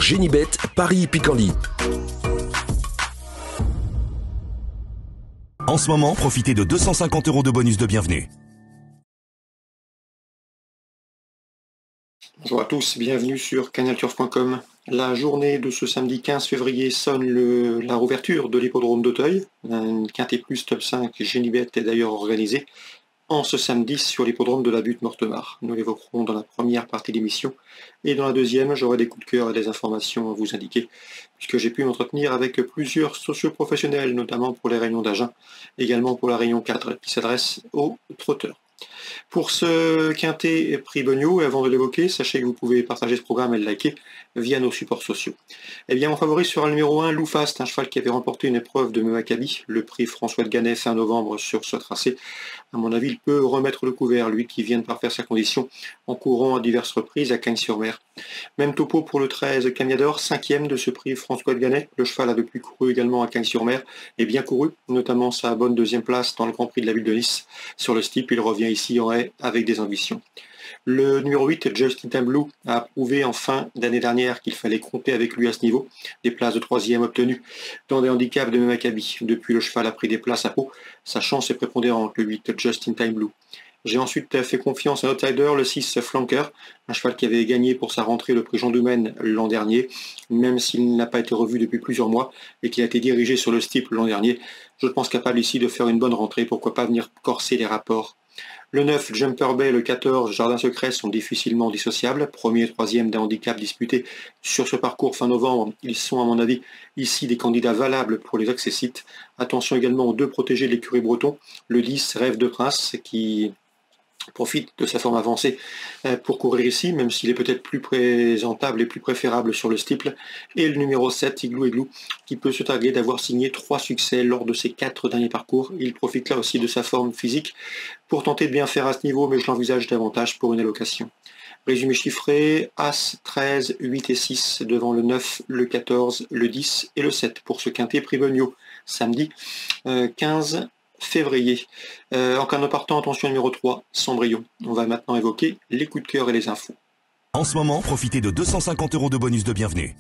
Génibet, Paris-Picardie. En ce moment, profitez de 250 € de bonus de bienvenue. Bonjour à tous, bienvenue sur canalturf.com. La journée de ce samedi 15 février sonne la rouverture de l'hippodrome d'Auteuil. Un quintet plus top 5 Génibet est d'ailleurs organisé en ce samedi sur l'hippodrome de la Butte-Mortemart. Nous l'évoquerons dans la première partie de l'émission. Et dans la deuxième, j'aurai des coups de cœur et des informations à vous indiquer, puisque j'ai pu m'entretenir avec plusieurs socioprofessionnels, notamment pour les réunions d'Agen, également pour la réunion 4, qui s'adresse aux trotteurs. Pour ce quintet prix Beugnot, et avant de l'évoquer, sachez que vous pouvez partager ce programme et le liker via nos supports sociaux. Eh bien, mon favori sera le numéro 1, Loufast, un cheval qui avait remporté une épreuve de Maccabi, le prix François de Gannet fin novembre sur ce tracé. À mon avis, il peut remettre le couvert, lui qui vient de parfaire sa condition en courant à diverses reprises à Cagnes-sur-Mer. Même topo pour le 13 Camiador, 5e de ce prix François de Gannet. Le cheval a depuis couru également à Cagnes-sur-Mer et bien couru, notamment sa bonne deuxième place dans le Grand Prix de la Ville de Nice. Sur le steep, il revient ici en haie avec des ambitions. Le numéro 8, Just in Time Blue, a prouvé en fin d'année dernière qu'il fallait compter avec lui à ce niveau. Des places de 3e obtenues dans des handicaps de Maccabi. Depuis, le cheval a pris des places à Pau. Sa chance est prépondérante, le 8, Just in Time Blue. J'ai ensuite fait confiance à Outsider, le 6 Flanker, un cheval qui avait gagné pour sa rentrée le prix Jean Doumène l'an dernier, même s'il n'a pas été revu depuis plusieurs mois et qui a été dirigé sur le steep l'an dernier. Je pense capable ici de faire une bonne rentrée, pourquoi pas venir corser les rapports. Le 9, Jumper Bay, le 14, Jardin Secret sont difficilement dissociables. Premier et troisième d'un handicap disputé sur ce parcours fin novembre. Ils sont, à mon avis, ici des candidats valables pour les accessites. Attention également aux deux protégés de l'écurie breton. Le 10, Rêve de Prince, qui profite de sa forme avancée pour courir ici, même s'il est peut-être plus présentable et plus préférable sur le steeple. Et le numéro 7, Igloo, qui peut se targuer d'avoir signé 3 succès lors de ses 4 derniers parcours. Il profite là aussi de sa forme physique pour tenter de bien faire à ce niveau, mais je l'envisage davantage pour une allocation. Résumé chiffré, As, 13, 8 et 6 devant le 9, le 14, le 10 et le 7 pour ce quintet prix Beugnot, samedi 15 février. En cas de partant, attention numéro 3, Cendrillon. On va maintenant évoquer les coups de cœur et les infos. En ce moment, profitez de 250 € de bonus de bienvenue.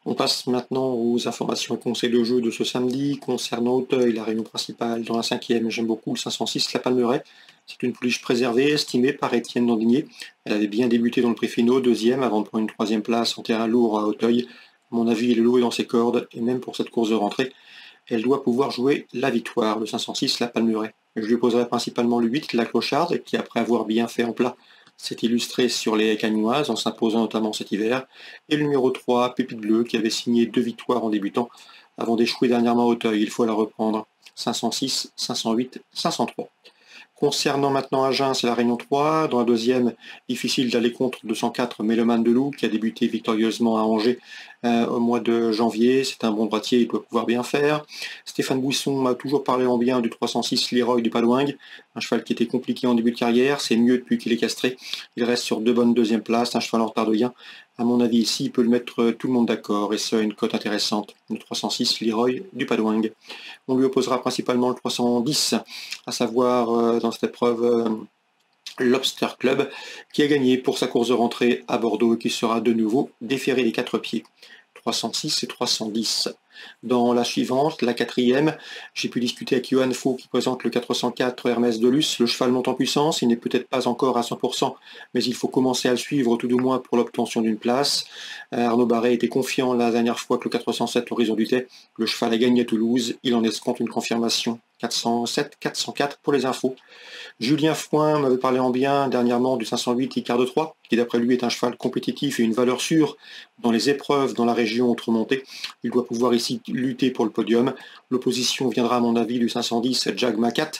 On passe maintenant aux informations et conseils de jeu de ce samedi. Concernant Auteuil, la réunion principale dans la 5e, j'aime beaucoup le 506, la Palmeraie. C'est une pouliche préservée, estimée par Étienne Dandinier. Elle avait bien débuté dans le prix Finot, 2e, avant de prendre une 3e place en terrain lourd à Auteuil. À mon avis, le lot est dans ses cordes, et même pour cette course de rentrée, elle doit pouvoir jouer la victoire, le 506, la Palmeraie. Je lui poserai principalement le 8, la Clocharde, qui après avoir bien fait en plat, s'est illustré sur les cagnoises en s'imposant notamment cet hiver, et le numéro 3, Pépite Bleue, qui avait signé 2 victoires en débutant, avant d'échouer dernièrement à Auteuil, il faut la reprendre, 506, 508, 503. Concernant maintenant Agen, c'est la Réunion 3. Dans la deuxième, difficile d'aller contre 204 Méloman de Loup, qui a débuté victorieusement à Angers au mois de janvier. C'est un bon droitier, il doit pouvoir bien faire. Stéphane Bouisson m'a toujours parlé en bien du 306 Leroy du Padouingue, un cheval qui était compliqué en début de carrière. C'est mieux depuis qu'il est castré. Il reste sur 2 bonnes deuxièmes places, un cheval en retard de gain. À mon avis, ici, il peut le mettre tout le monde d'accord, et ça, une cote intéressante. Le 306 Leroy du Padouingue. On lui opposera principalement le 310, à savoir dans cette épreuve Lobster Club, qui a gagné pour sa course de rentrée à Bordeaux et qui sera de nouveau déféré des 4 pieds. 306 et 310. Dans la suivante, la 4e, j'ai pu discuter avec Johan Faux qui présente le 404 Hermès de Luce. Le cheval monte en puissance, il n'est peut-être pas encore à 100%, mais il faut commencer à le suivre tout du moins pour l'obtention d'une place. Arnaud Barret était confiant la dernière fois que le 407 L'Horizon du Thé. Le cheval a gagné à Toulouse, il en escompte une confirmation. 407, 404 pour les infos. Julien Fouin m'avait parlé en bien dernièrement du 508 Icare de 3, qui d'après lui est un cheval compétitif et une valeur sûre dans les épreuves dans la région Outremonté. Il doit pouvoir ici lutter pour le podium. L'opposition viendra à mon avis du 510 Jag Macat,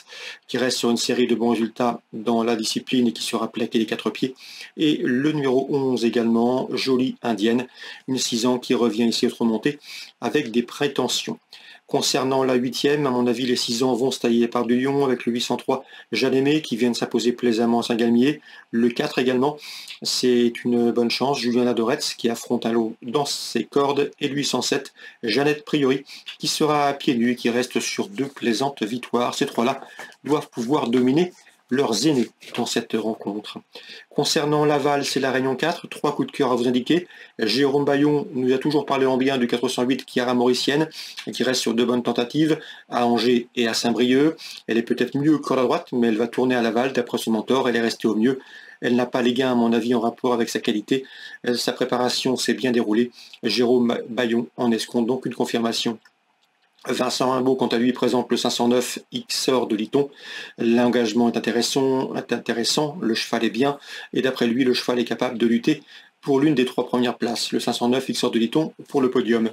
qui reste sur une série de bons résultats dans la discipline et qui sera plaqué des 4 pieds. Et le numéro 11 également, Jolie Indienne, une 6 ans qui revient ici Outremonté avec des prétentions. Concernant la 8e, à mon avis, les 6 ans vont se tailler par du lion avec le 803 Jeanne Aimé qui vient de s'imposer plaisamment à Saint-Galmier. Le 4 également, c'est une bonne chance. Julien Ladoretz qui affronte un lot dans ses cordes. Et le 807 Jeannette Priori qui sera à pieds nus et qui reste sur 2 plaisantes victoires. Ces 3-là doivent pouvoir dominer leurs aînés dans cette rencontre. Concernant Laval, c'est la Réunion 4, 3 coups de cœur à vous indiquer. Jérôme Bayon nous a toujours parlé en bien du 408 Chiara Mauricienne, qui reste sur 2 bonnes tentatives, à Angers et à Saint-Brieuc. Elle est peut-être mieux corde à droite, mais elle va tourner à Laval, d'après son mentor, elle est restée au mieux. Elle n'a pas les gains, à mon avis, en rapport avec sa qualité. Sa préparation s'est bien déroulée. Jérôme Bayon en escompte donc une confirmation. Vincent Rimbaud, quant à lui, présente le 509 XOR de Liton. L'engagement est intéressant, le cheval est bien, et d'après lui, le cheval est capable de lutter pour l'une des 3 premières places, le 509 XOR de Liton pour le podium.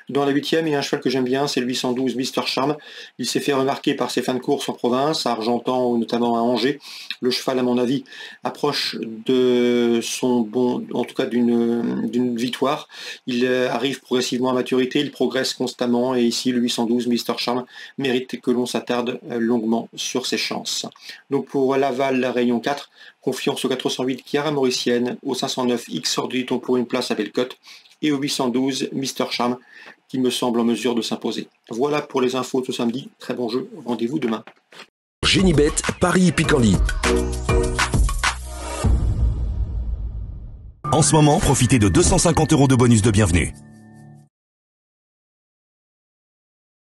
Dans la 8e, il y a un cheval que j'aime bien, c'est le 812 Mister Charm. Il s'est fait remarquer par ses fins de course en province, à Argentan ou notamment à Angers. Le cheval, à mon avis, approche de son bon, en tout cas d'une victoire. Il arrive progressivement à maturité, il progresse constamment, et ici, le 812 Mister Charm mérite que l'on s'attarde longuement sur ses chances. Donc pour Laval, la Réunion 4, confiance au 408 Chiara Mauricienne, au 509 XOR de Liton pour une place à Bellecote, et au 812 Mister Charm, qui me semble en mesure de s'imposer. Voilà pour les infos de ce samedi. Très bon jeu, rendez-vous demain. Génibet, Paris Picardie. En ce moment, profitez de 250 € de bonus de bienvenue.